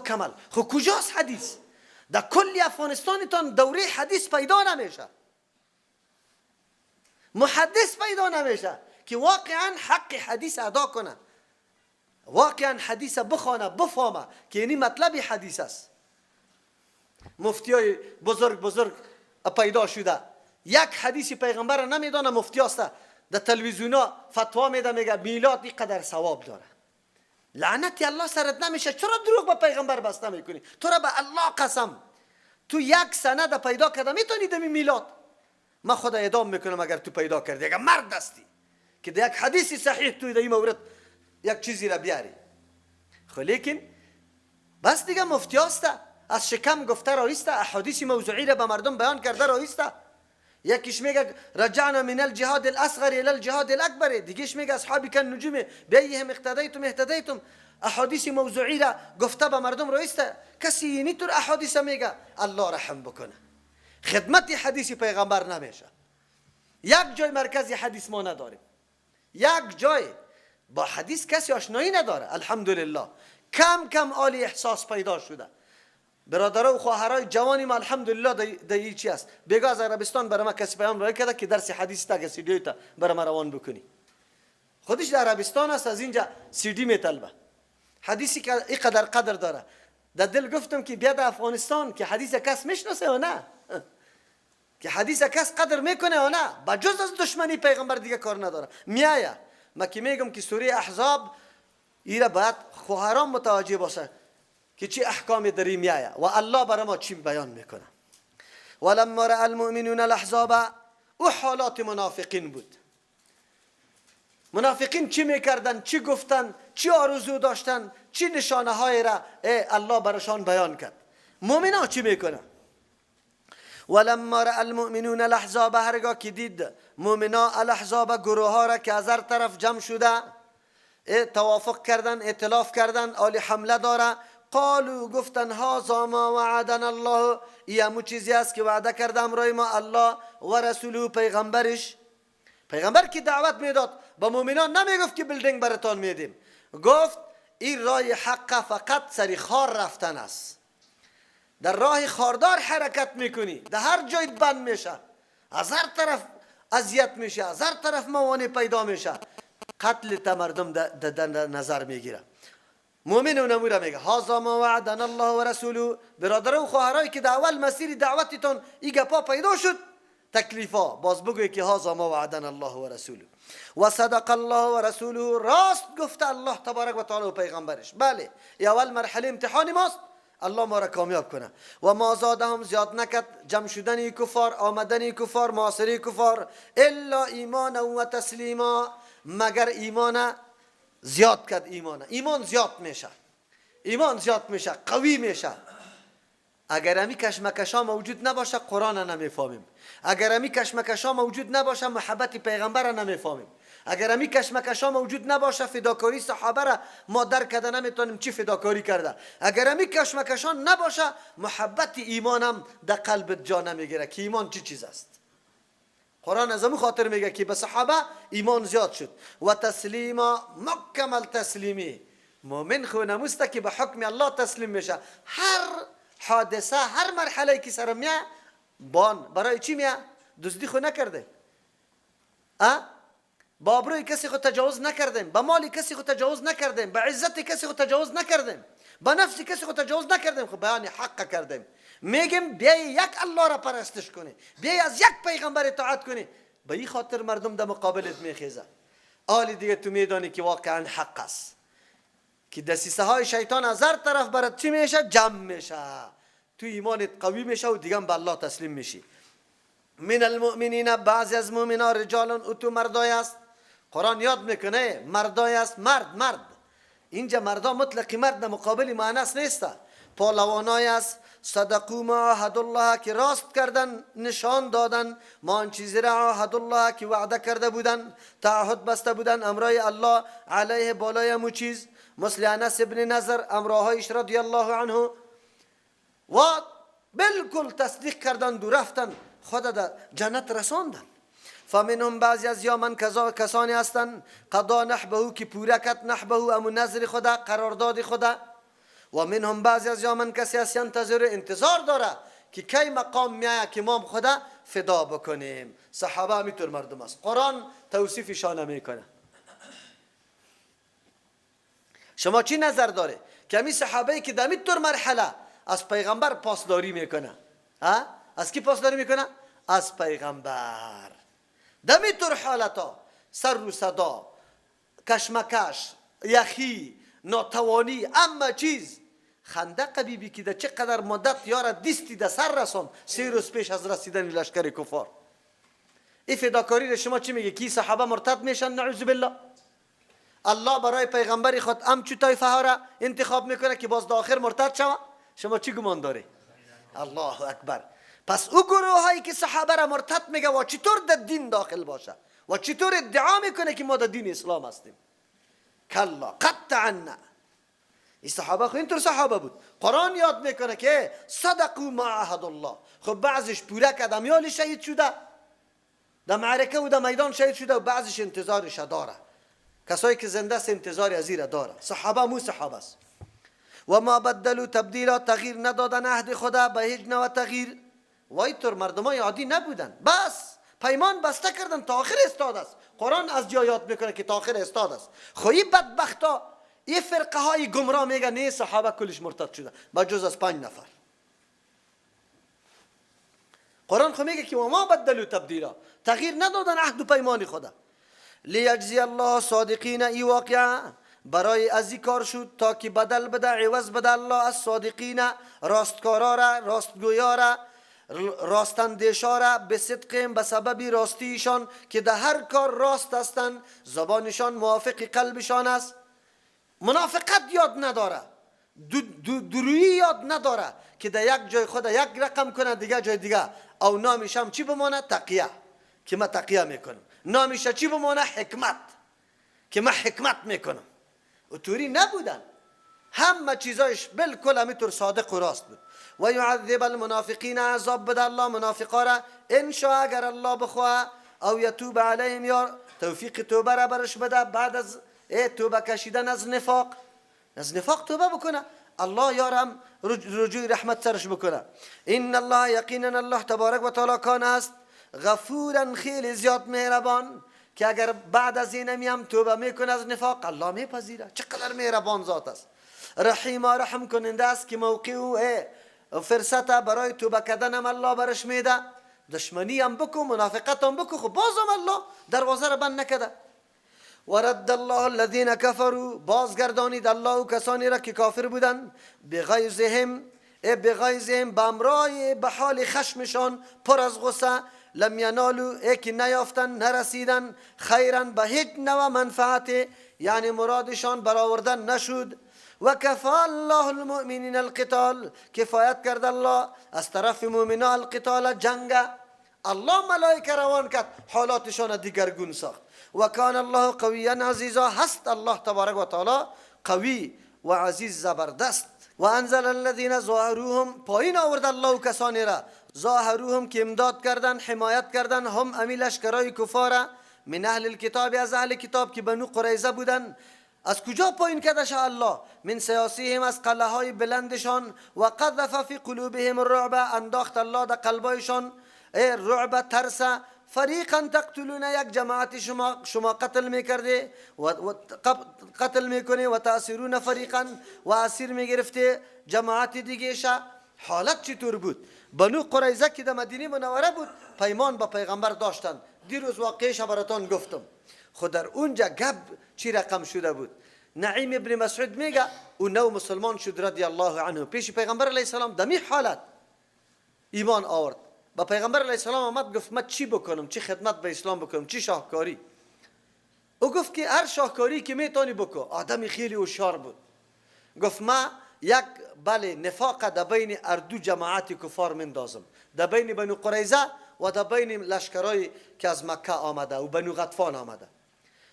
مکمل. خب کجاست حدیث؟ در کل افغانستانتان دوره حدیث پیدا نمیشه، محدث پیدا نمیشه که واقعا حق حدیث ادا کنه، واقعا حدیث بخوانه بفهمه که یعنی مطلب حدیث است. مفتیای بزرگ پیدا شده، یک حدیث پیغمبر نمیدانه، مفتی است، در تلویزیونا فتوا میده، میگه میلاد اینقدر ثواب داره. لعنت الله سرت نمیشه، چرا دروغ به پیغمبر بسته میکنی؟ تو را به الله قسم تو یک سند پیدا کرده میتونی دمی میلاد؟ من خدا اعدام میکنم اگر تو پیدا کردی، اگر مرد هستی که در یک حدیث صحیح توی در این مورد یک چیزی را بیاری. خب لیکن بس دیگه مفتی است، از شکم گفته رایسته، احادیث موضوعی را به مردم بیان کرده رایسته. یکیش میگه رجعنا من الجهاد الاصغر الى الجهاد الاکبر، دیگهش میگه اصحابی کن نجوم بیهم اقتدیتم. احادیث موضوعی را گفته به مردم رایسته. کسی اینی طور احادیث میگه الله رحم بکنه، خدمت حدیث پیغمبر نمیشه. یک جای مرکز حدیث ما نداریم، یک جای با حدیث کسی آشنایی نداره. الحمدلله کم کم عالی احساس پیدا شده. برادرها و خواهرای جوانی ما الحمدلله در چی است، بگاه از عربستان برای ما کسی پیام رای کرده که درس حدیث تا سی دی تا برای ما روان بکنی. خودش در عربستان است، از اینجا سی دی میطلبه. حدیثی که اینقدر قدر داره. در دل گفتم که بیاد افغانستان که حدیث کس میشناسه و نه، که حدیث کس قدر میکنه و نه، بجز از دشمنی پیغمبر دیگه کار نداره. میایه ما که میگم که سوره احزاب ایره باید خواهران متوجه باشه که چی احکام داری میایه و الله برای ما چی بیان میکنه. ولما رأى المؤمنون الاحزاب، او حالات منافقین بود. منافقین چی میکردن، چی گفتن، چی آرزو داشتن، چی نشانه های را الله براشان بیان کرد. مؤمنا چی میکنه؟ ولما رأى المؤمنون الاحزاب، هرگاه که دید مؤمنا الاحزاب گروه ها را که از هر طرف جمع شده توافق کردن، ائتلاف کردن، آلی حمله داره، قالوا گفتن هذا ما وعدنا الله، این همون چیزی است که وعده کرده امرای ما الله و رسوله پیغمبرش. پیغمبر که دعوت میداد به مؤمنان نمیگفت که بلدنگ براتان میدیم، گفت این راه حق فقط سری خار رفتن است. در راه خاردار حرکت میکنی، در هر جای بند میشه، از هر طرف اذیت میشه، از هر طرف موانع پیدا میشه، قتل تا مردم در نظر میگیره. مؤمن و نموره میگه هذا ما وعدنا الله و رسوله. برادر و خواهرایی که در اول مسیر دعوتتون این گپا پیدا شد تکلیفا، باز بگوی که هذا ما وعدنا الله و رسوله و صدق الله و رسوله، راست گفته الله تبارک و تعالی و پیغمبرش. بله این اول مرحله امتحانی ماست، الله ما را کامیاب کنه. و ما زادهم، زیاد نکرد جمع شدن کفار، آمدن کفار، معاصره کفار، الا ایمان و تسلیما، مگر ایمان زیاد کرد. ایمان زیاد میشه، ایمان زیاد میشه، قوی میشه. اگر همی کشمکشا موجود نباشه قرآن نمیفهمیم، اگر همی کشمکشا موجود نباشه محبت پیغمبر نمیفهمیم، اگر همی کشمکشا موجود نباشه فداکاری صحابه را ما درک کرده نمیتونیم چی فداکاری کرده، اگر همی کشمکشا نباشه محبت ایمانم در قلبت جا نمیگیره که ایمان چی چیز است. قرآن از همون خاطر میگه که به صحابه ایمان زیاد شد. و تسلیما، مکمل تسلیمی. مؤمن خو نموسته که به حکم الله تسلیم میشه. هر حادثه، هر مرحله که سر میه برای چی میه؟ دزدی خو نکرده، با ابروی کسی خو تجاوز نکردیم، با مالی کسی خو تجاوز نکردیم، با عزت کسی خو تجاوز نکردیم، با نفس کسی خو تجاوز نکردیم، خو بیان حق کردیم. میگیم بیای یک الله را پرستش کنی، بیای از یک پیغمبر اطاعت کنی، به این خاطر مردم در مقابلت میخیزه. آلی دیگه تو میدانی که واقعا حق است، که دسیسه های شیطان از هر طرف برات چی میشه؟ جمع میشه. تو ایمانت قوی میشه و دیگه به الله تسلیم میشی. من المؤمنین، بعضی از مؤمنان رجالان، اتو مردای است. قرآن یاد میکنه مردای است، مرد. اینجا مردا مطلقی مرد در مقابل معنیس نیست. پهلوانای است، صدقوا ما عهد الله، که راست کردن، نشان دادن ما آن چیزی را عهد الله که وعده کرده بودن، تعهد بسته بودن امرای الله علیه بالای همو چیز. مثل انس ابن نضر امرایش رضی الله عنه، و بالکل تصدیق کردن و رفتن خود در جنت رساندن. فمنهم، بعضی از یا من کسانی هستند قضا نحبه، که پوره کرد نحبه امو نظر خدا، قرارداد خدا، و منهم بعضی از من کسی است ینتظر انتظار داره که کی مقام میایه که ما خدا فدا بکنیم. صحابه همینطور مردم است. قرآن توصیفشان میکنه. شما چی نظر داره که همین صحابه که در طور مرحله از پیغمبر پاسداری میکنه؟ از کی پاسداری میکنه؟ از پیغمبر. در طور حالتا سر و صدا، کشمکش، یخی، ناتوانی، اما چیز خندق بیبی که در چقدر مدت یار دیستی در سر رسان 3 روز پیش از رسیدن لشکر کفار. این فداکاری را شما چی میگه کی صحابه مرتد میشن؟ نعوذ بالله. الله برای پیغمبر خود چو طایفه ها را انتخاب میکنه که باز آخر مرتد شوه. شما چی گمان داره؟ الله اکبر. پس او گروه هایی که صحابه را مرتد میگه و چطور در دین داخل باشه و چطور ادعا میکنه که ما در دین اسلام هستیم؟ کلا قطعا. این صحابه خو اینطور صحابه بود. قرآن یاد میکنه که صدقوا ما عهد الله. خب بعضش پوره کرده میالی شهید شده در معرکه و در میدان شهید شده و بعضش انتظارش داره. کسایی که زنده است انتظار از این داره. صحابه مو صحابه است. و ما بدلوا تبدیلا، تغییر ندادن عهد خدا به هیچ نوع تغییر. و اینطور مردمای عادی نبودن، بس پیمان بسته کردن تا آخر استاد است. قرآن از جا یاد میکنه که تا آخر استاد است. خوی بدبختا این فرقه های گمراه میگه نه صحابه کلش مرتد شده بجز از 5 نفر. قرآن خو میگه که و ما بدلوا تبدیلا، تغییر ندادن عهد و پیمان خدا. لیجزی الله صادقین، ای واقعا برای از این کار شد تا که بدل بده، عوض بده الله از صادقین، راستکارا را، راستگویا را، راستندیشا را، به صدقهم، به سبب راستیشان که در هر کار راست هستند، زبانشان موافق قلبشان است. منافقت یاد نداره، درویی یاد نداره که در یک جای خود یک رقم کنه دیگه جای دیگه. او نامش هم چی بمانه؟ تقیه، که من تقیه میکنم. نامش چی بمانه؟ حکمت، که من حکمت میکنم. و توری نبودن، همه چیزایش بالکل همینطور صادق و راست بود. و یعذب المنافقین، عذاب بده الله منافقا را، ان شاء اگر الله بخواه، او یتوب علیهم، یا توفیق توبه را برش بده بعد از توبه کشیدن از نفاق. از نفاق توبه بکنه الله یارم رجوع رحمت سرش بکنه. ان الله، یقینا الله تبارک و تعالی کان است غفورا، خیلی زیاد مهربان، که اگر بعد از این هم توبه میکنه از نفاق الله میپذیره. چقدر مهربان ذات است. رحیم، رحم کننده است که موقع و فرصت برای توبه کردن هم الله برش میده. دشمنی هم بکو، منافقت هم بکو، خب بازم الله دروازه را بند نکده. ورد الله الذين كفروا، بازگردانید الله و کسانی را که کافر بودن، بغیظهم، بامرای به حال خشمشان پر از غصه، لم ینالوا، که نیافتن نرسیدن، خیرا به هیچ نوع منفعت، یعنی مرادشان برآوردن نشد. و کفا الله المؤمنین القتال، کفایت کرد الله از طرف مؤمنان القتال، جنگ. الله ملائکه روان کرد حالاتشان دیگرگون ساخت. و کان الله قویا عزیزا، هست الله تبارک و تعالی قوی و عزیز زبردست. و انزل الذين ظاهروهم، پایین آورد الله و کسانی را ظاهروهم که امداد کردن، حمایت کردن، هم امی لشکرای کفار، من اهل الكتاب، از اهل کتاب که بنو قریظه بودن. از کجا پایین کردش الله؟ من سیاسیهم، از قلعه های بلندشان. و قذف فی قلوبهم الرعب، انداخت الله در قلبایشان رعب، ترس. فریقا تقتلون، یک جماعت شما قتل میکرده و قتل میکنه. و تأثیرون فریقا، و اسیر میگرفته جماعت دیگه شا. حالت چطور بود؟ بنو قریظه که در مدینه منوره بود پیمان با پیغمبر داشتن. دیروز واقعش براتون گفتم. خود در اونجا گپ چی رقم شده بود. نعیم ابن مسعود میگه او نو مسلمان شد رضی الله عنه، پیش پیغمبر علیه السلام دمی حالت ایمان آورد. با پیغمبر علیه السلام آمد گفت من چی بکنم، چی خدمت به اسلام بکنم، چی شاهکاری. او گفت که هر شاهکاری که میتونی بکن. آدمی خیلی هوشیار بود. گفت من یک نفاق در بین اردو جماعت کفار مندازم، در بین بنو قریظه و در بین لشکرای که از مکه آمده و بنو غطفان آمده.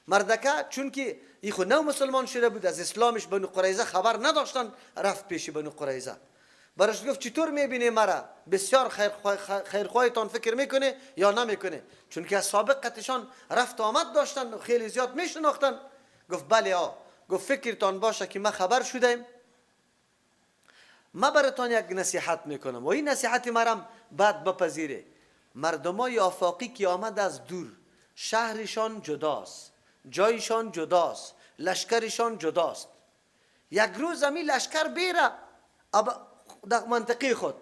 مردکه چون که ای خود نو مسلمان شده بود، از اسلامش بنو قریظه خبر نداشتن، رفت پیش بنو قریظه. برش گفت چطور میبینی مرا؟ بسیار خیرخواهتان فکر میکنه یا نمیکنه؟ چون که از سابقتشان رفت آمد داشتن و خیلی زیاد میشناختن. گفت بله. گفت فکرتان باشه که ما خبر شدیم ما براتون یک نصیحت میکنم و این نصیحت مرم بعد بپذیره. مردمای آفاقی که آمد از دور، شهرشان جداست، جایشان جداست، لشکرشان جداست. یک روز همی لشکر بیره در منطقه خود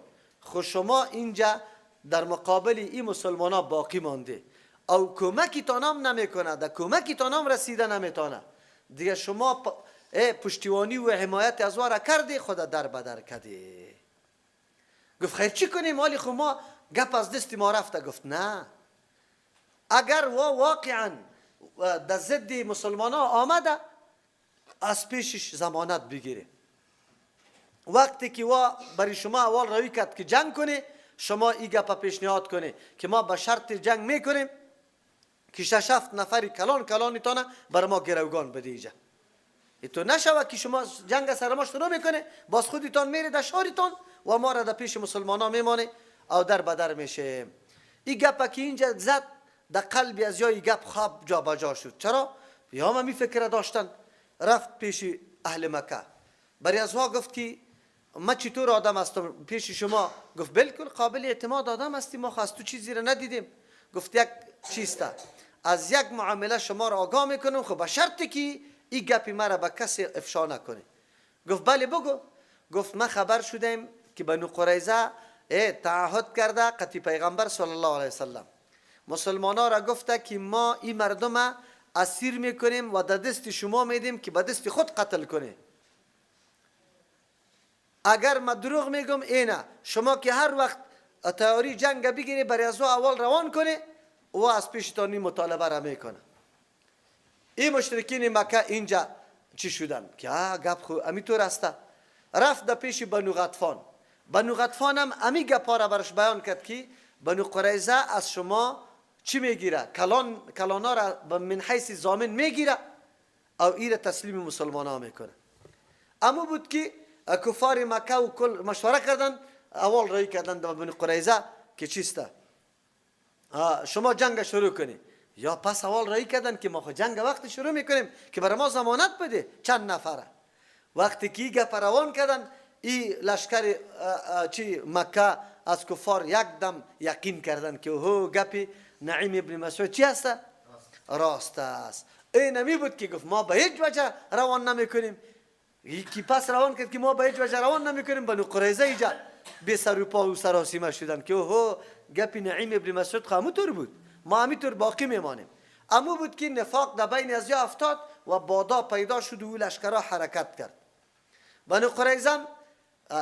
شما اینجا در مقابل این مسلمان ها باقی مانده او کمکی تانم نمیکنه، در کمکی تانم رسیده نمیتانه دیگه. شما پشتیوانی و حمایت از واره کردی، خود در بدر کردی. گفت خیر چی کنیم؟ حالی خود ما گپ از دست ما رفته. گفت نه، اگر واقعا در ضد مسلمان ها آمده از پیشش ضمانت بگیره. وقتی که برای شما اول روی کرد که جنگ کنه، شما این گپ پیشنهاد کنه که ما به شرط جنگ میکنیم که 6-7 نفری کلانی تانه بر ما گروگان بده ایجا. تو نشوه که شما جنگ سر ما شروع میکنه، باز خودتان میره در شهرتان و ما را در پیش مسلمان ها میمانه او در بدر میشه. این گپ که اینجا زد در قلبی از یای گپ خواب جا بجا شد. چرا؟ یا هم می فکر داشتن. رفت پیش اهل مکه، برای از ها گفت که ما چطور آدم هستم پیش شما؟ گفت بالکل قابل اعتماد آدم هستی، ما خواست تو چیزی را ندیدیم. گفت یک چیسته، از یک معامله شما را آگاه میکنم، خب به شرطی که این گپی مرا به کسی افشا نکنه. گفت بله بگو. گفت ما خبر شدیم که بنو قریظه تعهد کرده قتی پیغمبر صلی الله علیه وسلم مسلمانا را گفته که ما این مردم اسیر میکنیم و در دست شما میدیم که به دست خود قتل کنه. اگر ما دروغ میگم اینه، شما که هر وقت تیاری جنگ بگیری برای از اول روان کنه و از پیشتانی مطالبه را میکنه. این مشرکین مکه اینجا چی شدن که گپ خو امیطور هسته. رفت در پیش بنو غطفان. بنو غطفان هم امی گپا را برش بیان کرد که بنو قریظه از شما چی میگیره؟ کلانا را من حیث ضامن میگیره او ایره تسلیم مسلمان ها میکنه. اما بود که کفار مکه و کل مشوره کردن، اول رای کردن در بنو قریظه که چیسته شما جنگ شروع کنی. یا پس اول رای کردن که ما خود جنگ وقت شروع میکنیم که برای ما ضمانت بده چند نفره. وقتی که گپ روان کردن این لشکر مکه از کفار یک دم یقین کردن که هو گپی نعیم ابن مسعود چی هست؟ راست است. این نمی بود که گفت ما به هیچ وجه روان نمیکنیم. یکی پس روان کرد که ما به هیچ وجه روان نمیکنیم. بنو قریظه اینجا بی سر و پا و سراسیمه شدن که هو گپی نعیم ابن مسعود همونطور بود، ما همینطور باقی میمانیم. اما بود که نفاق در بین از یا افتاد و بادا پیدا شد و لشکرها حرکت کرد. بنو قریظه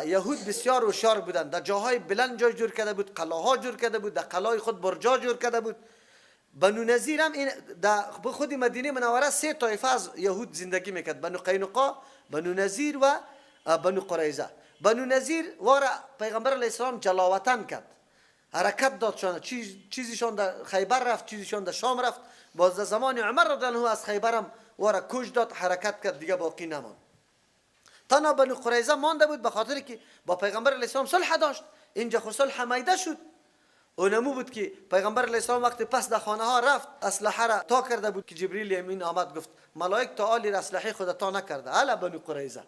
یهود بسیار هوشیار بودند، در جاهای بلند جای جور کرده بود، قلاها جور کرده بود، در قلای خود برجا جور کرده بود. بنو نذیر هم در خود مدینه منوره 3 طایفه از یهود زندگی میکرد، بنو قینقاع، بنو نذیر و بنو قریظه. بنو نذیر واره پیغمبر علیه السلام جلاوطن کرد، حرکت دادشان، چیزیشان در خیبر رفت، چیزیشان در شام رفت. باز در زمان عمر رضی الله عنه از خیبر هم واره کش داد، حرکت کرد، دیگه باقی نماند. تنها بنو قریظه مانده بود به خاطر که با پیغمبر علیه السلام صلح داشت. اینجا خود صلح میده شد. اونمو بود که پیغمبر علیه السلام وقتی پس در خانه ها رفت اسلحه را تا کرده بود که جبریل امین آمد گفت ملائک تا آلی اسلحه خود تا نکرده. الا بنو قریظه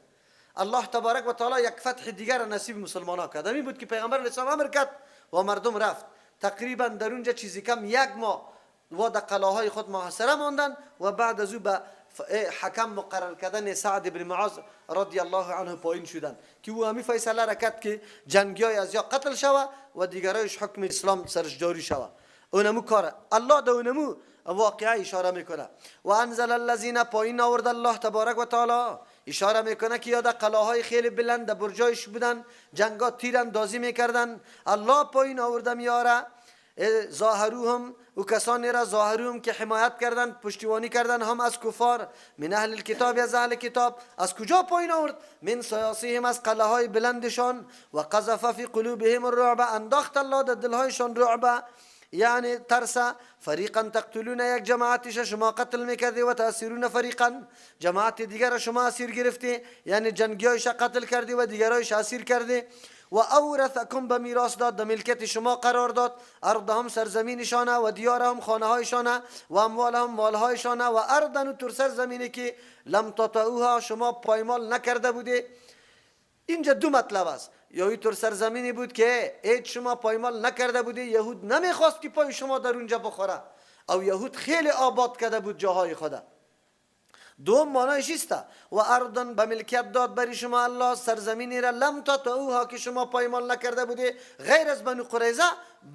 الله تبارک و تعالی یک فتح دیگر نصیب مسلمانان کرد. همین بود که پیغمبر علیه السلام امر کرد و مردم رفت. تقریبا در اونجا چیزی کم 1 ماه و در قلاهای خود محاصره ماندن و بعد از او به حکم مقرر کردن سعد بن معاذ رضی الله عنه پایین شدن که او همی فیصله را کرد که جنگیای از یا قتل شوه و دیگرایش حکم اسلام سرش جاری شوه. اونمو کار الله ده اونمو واقعا اشاره میکنه. و انزل الذين پایین آورد الله تبارک و تعالی اشاره میکنه که یاد قلاهای خیلی بلند برجایش بودن، جنگا تیر اندازی میکردن. الله پایین آورد میاره ظاهروهم و کسانی را ظاهروهم که حمایت کردن، پشتیبانی کردن هم از کفار، من اهل الكتاب از اهل کتاب. از کجا پایین آورد؟ من سیاسیهم از قلعه های بلندشان. و قذف فی قلوبهم الرعب انداخت الله در دلهایشان رعب یعنی ترس. فریقا تقتلون یک جماعتش شما قتل میکردی و تأثیرون فریقا جماعت دیگر شما اسیر گرفتی یعنی جنگیایش قتل کردی و دیگرایش اسیر کردی. و اورثکم به میراث داد، در ملکت شما قرار داد، ارضهم سرزمینشانه و دیارهم خانه هایشانه و اموالهم مالهایشانه و اردن و تر سرزمینی که لم تطئوها شما پایمال نکرده بوده. اینجا دو مطلب است. یا اینطور سرزمینی بود که هیچ شما پایمال نکرده بودی، یهود نمیخواست که پای شما در اونجا بخوره، او یهود خیلی آباد کرده بود جاهای خدا. دوم معنایش است و ارضن به ملکیت داد بری شما الله سرزمینی را لم تطئوها که شما پایمال نکرده بودی، غیر از بنو قریظه.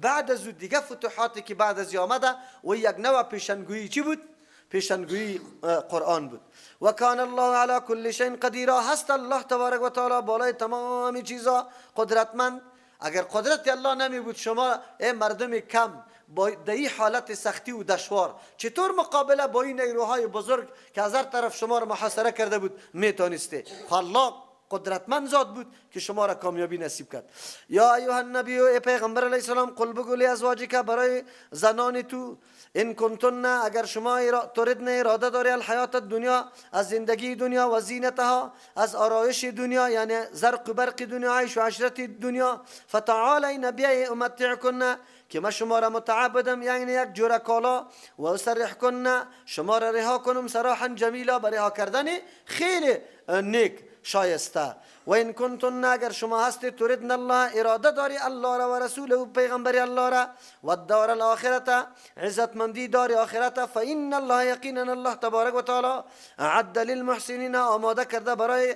بعد از دیگه فتوحاتی که بعد از آمده و یک نوع پیشنگویی چی بود؟ پیشنگویی قرآن بود. و کان الله علی کل شیء قدیر، هست الله تبارک و تعالی بالای تمام چیزا قدرتمند. اگر قدرت الله نمی بود شما مردم کم با این حالت سختی و دشوار چطور مقابله با این نیروهای بزرگ که از هر طرف شما را محاصره کرده بود میتونسته؟ الله قدرتمند ذات بود که شما را کامیابی نصیب کرد. یا ایها النبی، ای پیغمبر علیه السلام، قل بگو ازواجک، برای زنان تو، ان کنتن، اگر شما تردن اراده داری الحیات دنیا، از زندگی دنیا، و زینتها، از آرایش دنیا، یعنی زرق و برق دنیا، عیش و عشرت دنیا، فتعالین بیای امتعکن، که ما شما را متع بدم، یعنی یک جور کالا، و اسرح کن، شما را رها کنم سراحا جمیلا، به رها کردن خیلی نیک شایسته. و این کنتن، اگر شما هستید تردن الله، اراده داری الله را و رسوله و پیغمبر الله را، و الدار الاخرت، عزتمندی داری آخرت، فإن الله، یقینا الله تبارک و تعالی، اعد للمحسنین، آماده کرده برای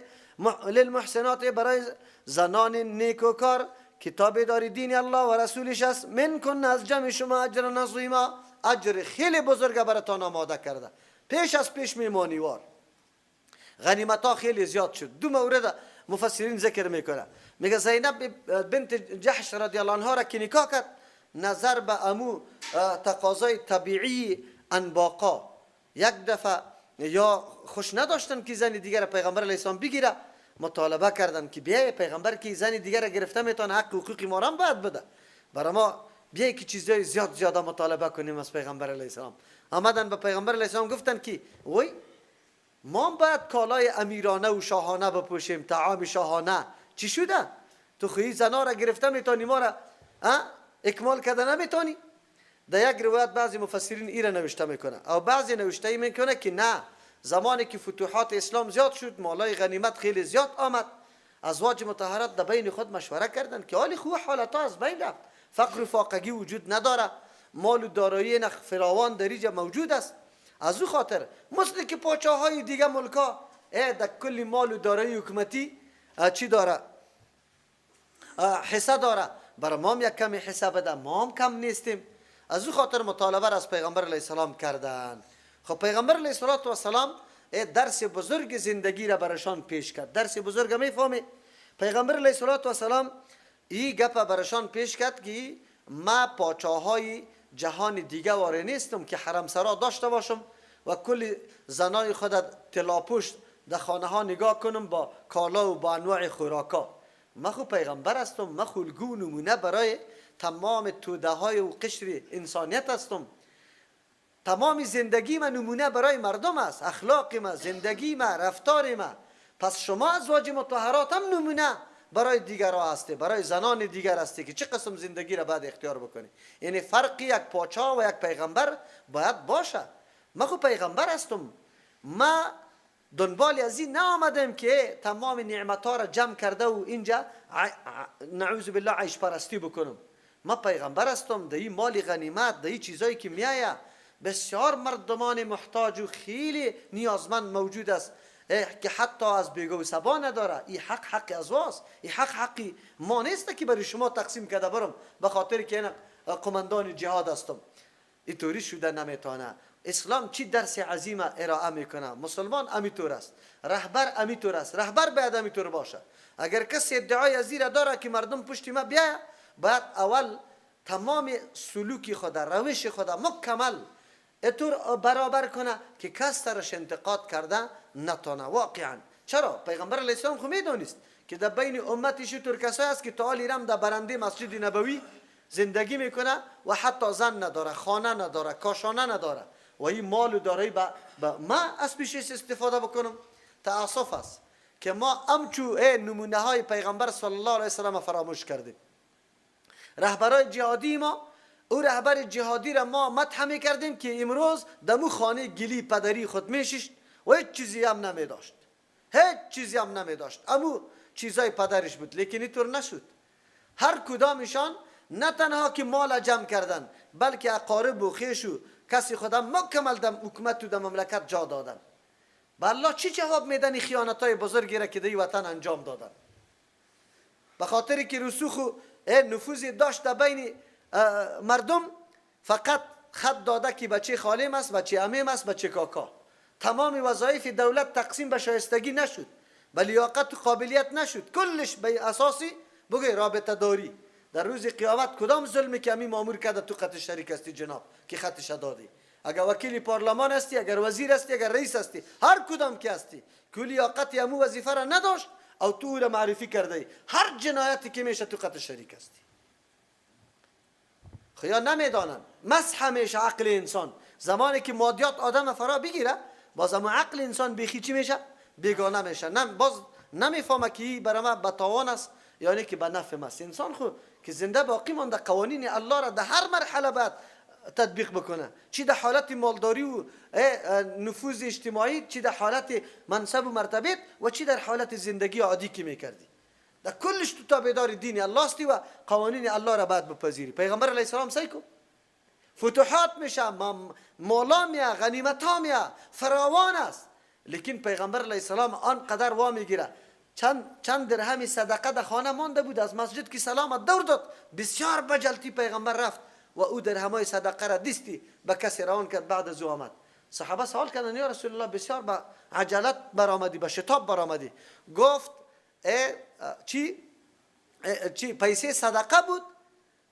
للمحسنات، برای زنان نیکوکار، کتاب داری دین الله و رسولش است، من کن، از جمع شما، اجر عظیما، اجر خیلی بزرگ براتان آماده کرده. پیش از پیش میمانیوار غنیمت ها خیلی زیاد شد. دو مورد مفسرین ذکر میکنه. میگه زینب بنت جحش رضی الله عنها را که نکاح کرد، نظر به امو تقاضای طبیعی انباقا، یک دفعه یا خوش نداشتن که زن دیگر پیغمبر علیه السلام بگیره، مطالبه کردن که بیای پیغمبر که زن دیگر گرفته میتونه حق حقوقی ما را باید بده، برای ما بیای که چیزای زیاد مطالبه کنیم از پیغمبر علیه السلام. آمدن به پیغمبر علیه السلام گفتن که وای ما باید کالای امیرانه و شاهانه بپوشیم، طعام شاهانه. چی شده؟ تو خویی زنا را گرفته میتونی ما را اکمال کرده نمیتونی؟ در یک روایت بعضی مفسرین ایره نوشته میکنه، او بعضی نوشته میکنه که نه، زمانی که فتوحات اسلام زیاد شد، مالای غنیمت خیلی زیاد آمد، ازواج مطهرات در بین خود مشوره کردند که حالی خوب حالت ها از بین رفت، فقر و فاقگی وجود نداره، مال و دارایی نخ فراوان در اینجا موجود است. از او خاطر مثل که پاچاهای دیگه ملکا در کل مال و دارایی حکومتی چی داره؟ حصه داره. برای ما هم یک کمی حصه بده، ما هم کم نیستیم. از او خاطر مطالبه از پیغمبر علیه السلام کردن. خب پیغمبر علیه السلام درس بزرگ زندگی را برشان پیش کرد. درس بزرگ میفهمی؟ پیغمبر علیه السلام این گپ برشان پیش کرد که ما پاچاهای جهان دیگه واره نیستم که حرم سرا داشته باشم و کل زنای خود تلاپوش در خانه ها نگاه کنم با کالا و با انواع خوراکا. ما خو پیغمبر هستم، ما خو الگو نمونه برای تمام توده های و قشر انسانیت هستم. تمام زندگی ما نمونه برای مردم است، اخلاق ما، زندگی ما، رفتار ما. پس شما ازواج مطهرات هم نمونه برای دیگرها هستی، برای زنان دیگر هستی که چه قسم زندگی را باید اختیار بکنی. یعنی فرق یک پاچا و یک پیغمبر باید باشه. ما خو پیغمبر هستم، ما دنبال از این نآمدم که تمام نعمت ها را جمع کرده و اینجا نعوذ بالله عیش پرستی بکنم. ما پیغمبر هستم، در این مال غنیمت، در این چیزایی که میایه بسیار مردمان محتاج و خیلی نیازمند موجود است که حتی از بیگو و سبا نداره. این حق از واست، این حقی ما نیست که برای شما تقسیم کرده برم به خاطر که این قماندان جهاد هستم. اینطوری شده نمیتونه. اسلام چی درس عظیم ارائه میکنه؟ مسلمان امیطور است، رهبر امیطور است، رهبر باید امیطور باشه. اگر کسی ادعای ازیره داره که مردم پشت ما بیاید، باید اول تمام سلوکی خود، روش خود مکمل اطور برابر کنه که کس ترش انتقاد کرده نتونه. واقعا چرا؟ پیغمبر علیه السلام خو میدونست که در بین امتش طور کسایی است که تعالی رم در برنده مسجد نبوی زندگی میکنه و حتی زن نداره، خانه نداره، کاشانه نداره و این مال داره ما از پیشش استفاده بکنم. تأسف است که ما امچو نمونه های پیغمبر صلی الله علیه وسلم فراموش کردیم. رهبرای جهادی ما، او رهبر جهادی را ما مدح میکردیم که امروز دمو خانه گلی پدری خود میششت و هیچ چیزی هم نمی داشت، هیچ چیزی هم نمی داشت. امو چیزای پدرش بود، لیکن اینطور نشد. هر کدامشان نه تنها که مال جمع کردن، بلکه اقارب و خویش و کسی خودم مکمل در حکومت و در مملکت جا دادن. با الله چی جواب میدن این خیانتای بزرگی را که در وطن انجام دادن؟ به خاطر که رسوخ و نفوذی داشت در بین مردم، فقط خط داده که بچه خالم است، بچه عمیم است، بچه کاکا. تمام وظایف دولت تقسیم به شایستگی نشد، به لیاقت و قابلیت نشد، کلش به اساسی بگه رابطه داری. در روز قیامت کدام ظلمی که امی مامور کرده تو خط شریک هستی جناب که خطش دادی؟ اگر وکیل پارلمان هستی، اگر وزیر هستی، اگر رئیس هستی، هر کدام که هستی که لیاقت امو وظیفه را نداشت او تو را معرفی کرده، هر جنایتی که میشه تو خط شریک هستی. خیا نمیدانن مسح میشه عقل انسان. زمانی که مادیات آدم فرا بگیره، باز اما عقل انسان بیخی چی میشه؟ بیگانه میشه. باز نمیفهمه که برای ما به تاوان است یعنی که به نفع است. انسان خود که زنده باقی مانده قوانین الله را در هر مرحله بعد تطبیق بکنه، چی در حالت مالداری و نفوذ اجتماعی، چی در حالت منصب و مرتبه، و چی در حالت زندگی عادی که میکردی. در کلش تو تابعدار دین الله هستی و قوانین الله را باید بپذیری. پیغمبر علیه السلام سیکو فتوحات میشه، مولا میه، غنیمت ها میه، فراوان است، لیکن پیغمبر علیه السلام آنقدر وا میگیره. چند درهم صدقه در خانه مانده بود، از مسجد که سلام دور داد، بسیار بجلتی پیغمبر رفت و او درهمای صدقه را دستی به کسی روان کرد. بعد از او آمد صحابه سوال کردن یا رسول الله بسیار با عجلت برآمدی، به شتاب برآمدی. گفت چی پیسه صدقه بود؟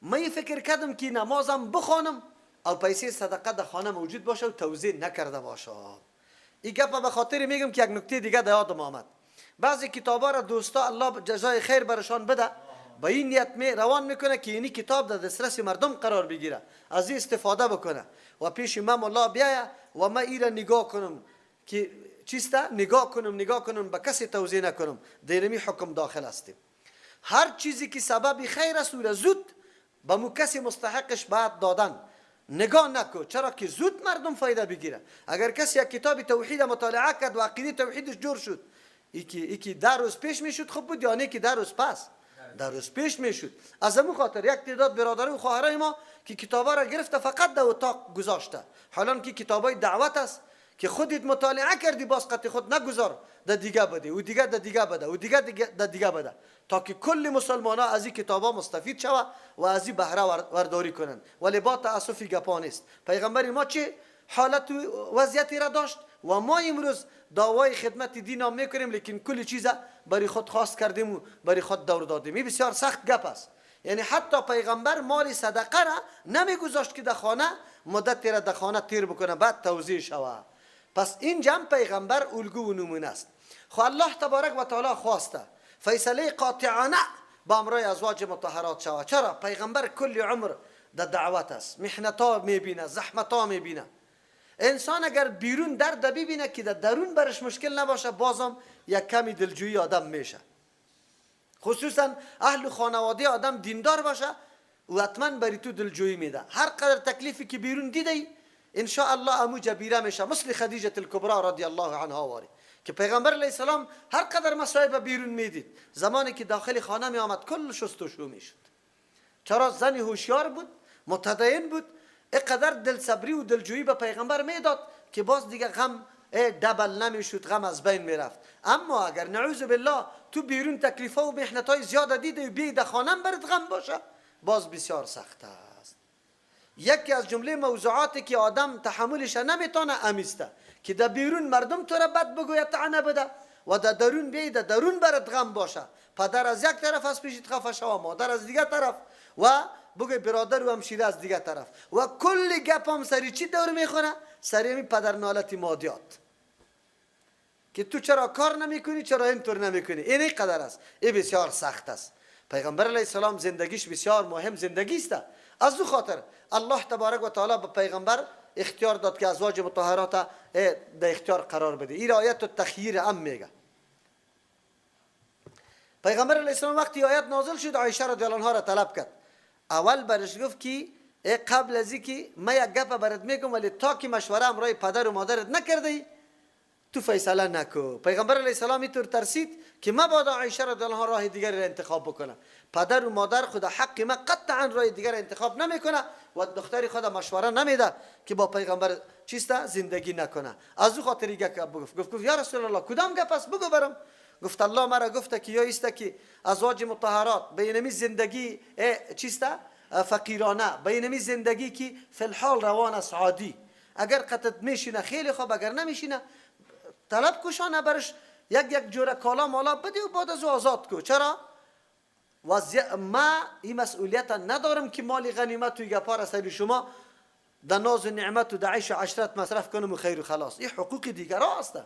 من فکر کردم که نمازم بخوانم او پیسه صدقه در خانه موجود باشه و توزیع نکرده باشه. این گپ به خاطر میگم که یک نکته دیگه در یادم آمد. بعضی کتابا را دوستا الله جزای خیر برشان بده، با این نیت روان میکنه که اینی کتاب در دسترس مردم قرار بگیره، از این استفاده بکنه و پیش امام الله بیایه و من این را نگاه کنم که چیسته، نگاه کنم به کسی توزیع نکنم. دیرمی حکم داخل هستیم. هر چیزی که سبب خیر است او را زود به مو کسی مستحقش باید دادن. نگاه نکو، چرا که زود مردم فایده بگیره. اگر کسی یک کتاب توحید مطالعه کرد و عقیده توحیدش جور شد، یکی در روز پیش میشد خوب بود، یا نه که در روز پس در روز پیش میشد. از همون خاطر یک تعداد برادرای و خواهرای ما که کتابا را گرفته فقط در اتاق گذاشته، حالا که کتابای دعوت است که خودت مطالعه کردی باز قط خود نگذار، در دیگه بده و دیگه در دیگه بده و دیگه در دیگه بده، تا که کل مسلمان ها از این کتابا مستفید شوه و از این بهره ورداری کنند. ولی با تاسفی گپا نیست. پیغمبر ما چه حالت و وضعیتی را داشت و ما امروز دعوای خدمت دین هم میکنیم، لیکن کل چیز برای خود خواست کردیم و برای خود دور دادیم. این بسیار سخت گپ است. یعنی حتی پیغمبر مال صدقه را نمیگذاشت که در خانه مدت را در خانه تیر بکنه بعد توزیع شود. پس این جمع پیغمبر الگو و نمونه است. خو الله تبارک و تعالی خواسته فیصله قاطعانه با امرای ازواج مطهرات شود. چرا؟ پیغمبر کل عمر در دعوت است، محنت‌ها میبینه، زحمت‌ها میبینه. انسان اگر بیرون درد ببینه که در درون برش مشکل نباشه، بازم یک کمی دلجویی آدم میشه. خصوصا اهل خانواده آدم دیندار باشه و حتما بری تو دلجویی میده. هر قدر تکلیفی که بیرون دیدی ان شاء الله امو جبیره میشه. مثل خدیجه الکبرى رضی الله عنها واری که پیغمبر علیه السلام هر قدر مصائب بیرون میدید، زمانی که داخل خانه می آمد کل شستشو میشد. چرا؟ زن هوشیار بود، متدین بود، اینقدر دلصبری و دلجویی به پیغمبر میداد که باز دیگه غم دبل نمیشد، غم از بین میرفت. اما اگر نعوذ بالله تو بیرون تکلیفا و محنتای زیاده دیده و بیای در خانه برات غم باشه، باز بسیار سخت است. یکی از جمله موضوعاتی که آدم تحملش نمیتونه امیسته که در بیرون مردم تو را بد بگوید، طعنه بده، و در درون بیای در درون برات غم باشه. پدر از یک طرف از پیشت خفه شوه، مادر از دیگه طرف و بگه برادر و همشیره از دیگه طرف، و کل گپم سری چی دور میخونه؟ سری می پدر نالتی مادیات که تو چرا کار نمیکنی، چرا اینطور نمیکنی. این قدر است. این بسیار سخت است. پیغمبر علیه السلام زندگیش بسیار مهم زندگی است. از او خاطر الله تبارک و تعالی به پیغمبر اختیار داد که ازواج مطهرات در اختیار قرار بده. این آیت تخییر ام میگه. پیغمبر علیه السلام وقتی آیت نازل شد عایشه رضی الله عنها را طلب کرد. اول برش گفت که قبل از اینکه من یک گپ برات میگم، ولی تا که مشوره امرای پدر و مادرت نکردی تو فیصله نکو. پیغمبر علیه السلام اینطور ترسید که مبادا عایشه رضی الله عنها راه دیگری را انتخاب بکنه. پدر و مادر خود حق ما قطعا راه دیگر انتخاب نمیکنه و دختری خود مشوره نمیده که با پیغمبر چیسته زندگی نکنه. از او خاطر گفت یا رسول الله کدام گپ است بگو برام. گفت الله مرا گفته که یا است که ازواج مطهرات بینمی زندگی چیسته فقیرانه، بینمی زندگی که فی الحال روان است عادی، اگر قطت میشینه خیلی خوب، اگر نمیشینه طلب کشانه برش یک جوره کالا مالا بدی و بعد از او آزاد کو. چرا؟ ما این مسئولیت ندارم که مال غنیمت و گپا را سر شما در ناز و نعمت و در عیش و عشرت مصرف کنم و خیر و خلاص. این حقوق دیگر هست.